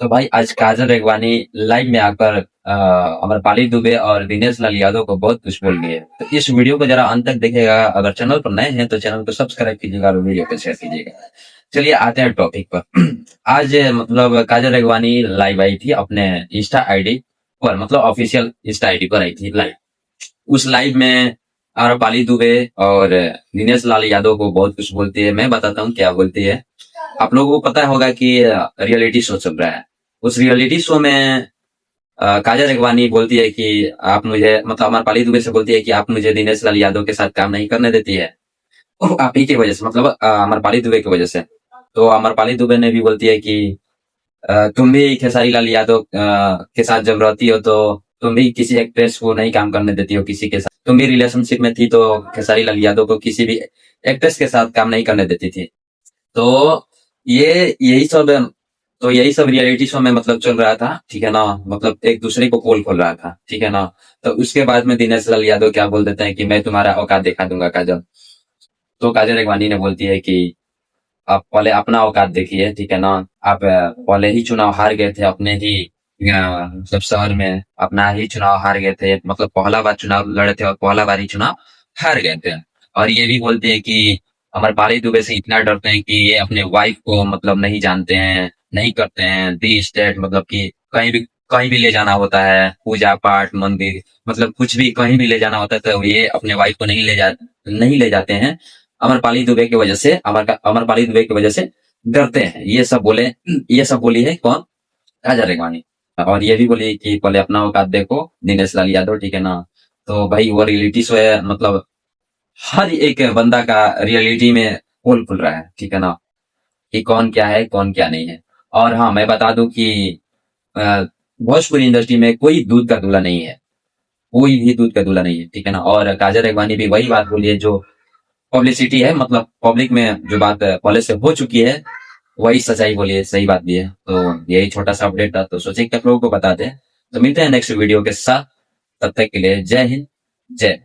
तो भाई आज काजल रेगवानी लाइव में आकर अमरपाली दुबे और दिनेश लाल यादव को बहुत कुछ बोल गए। तो इस वीडियो को जरा अंत तक देखिएगा। अगर चैनल पर नए हैं तो चैनल को सब्सक्राइब कीजिएगा और वीडियो को शेयर कीजिएगा। चलिए आते हैं टॉपिक पर। आज मतलब काजल रेगवानी लाइव आई थी अपने इंस्टा आईडी पर, मतलब ऑफिशियल इंस्टा आईडी पर आई थी लाइव। उस लाइव में आम्रपाली दुबे और दिनेश लाल यादव को बहुत कुछ बोलती है। मैं बताता हूँ क्या बोलती है। आप लोगों को पता होगा कि रियलिटी शो चल रहा है। उस रियलिटी शो में काजल रेगवानी बोलती है कि आप मुझे, मतलब अमरपाली दुबे से बोलती है कि आप मुझे दिनेश लाल यादव के साथ काम नहीं करने देती है, आप ही की वजह से, मतलब अमरपाली दुबे की वजह से। तो अमरपाली दुबे ने भी बोलती है कि तुम भी खेसारी लाल यादव के साथ जब रहती हो तो तुम भी किसी एक्ट्रेस को नहीं काम करने देती हो किसी के साथ। तुम भी रिलेशनशिप में थी तो खेसारी लाल यादव को किसी भी एक्ट्रेस के साथ काम नहीं करने देती थी। तो ये यही सब तो यही सब रियलिटी शो में मतलब चल रहा था, ठीक है ना। मतलब एक दूसरे को पोल खोल रहा था, ठीक है ना। तो उसके बाद में दिनेश लाल यादव क्या बोल देते हैं कि मैं तुम्हारा औकात दिखा दूंगा काजल। तो काजल रेगवानी ने बोलती है कि आप पहले अपना औकात देखिए, ठीक है ना। आप पहले ही चुनाव हार गए थे अपने ही मतलब शहर में, अपना ही चुनाव हार गए थे। मतलब पहला बार चुनाव लड़े थे और पहला बार ही चुनाव हार गए थे। और ये भी बोलते हैं कि अमरपाली दुबे से इतना डरते हैं कि ये अपने वाइफ को मतलब नहीं जानते हैं, नहीं करते हैं दी स्टेट, मतलब कि कहीं भी ले जाना होता है, पूजा पाठ मंदिर, मतलब कुछ भी कहीं भी ले जाना होता है तो ये अपने वाइफ को नहीं ले जाते हैं। अमरपाली दुबे की वजह से, अमरपाली दुबे की वजह से डरते हैं। ये सब बोली है कौन? काजल रेगवानी। और ये भी बोली कि पहले अपना औकात देखो दिनेश लाल यादव, ठीक है ना। तो भाई वो रियलिटी शो है, मतलब हर एक बंदा का रियलिटी में पोल खुल रहा है, ठीक है ना, कि कौन क्या है कौन क्या नहीं है। और हाँ, मैं बता दूं कि अ, भोजपुरी इंडस्ट्री में कोई दूध का दूल्हा नहीं है, कोई भी दूध का दूल्हा नहीं है, ठीक है ना। और काजल रेगवानी भी वही बात बोली है जो पब्लिसिटी है, मतलब पब्लिक में जो बात पहले से हो चुकी है वही सच्चाई बोली है, सही बात भी है। तो यही छोटा सा अपडेट था, तो सोचे कि आप लोगों को बता दें। तो मिलते हैं नेक्स्ट वीडियो के साथ, तब तक के लिए जय हिंद, जय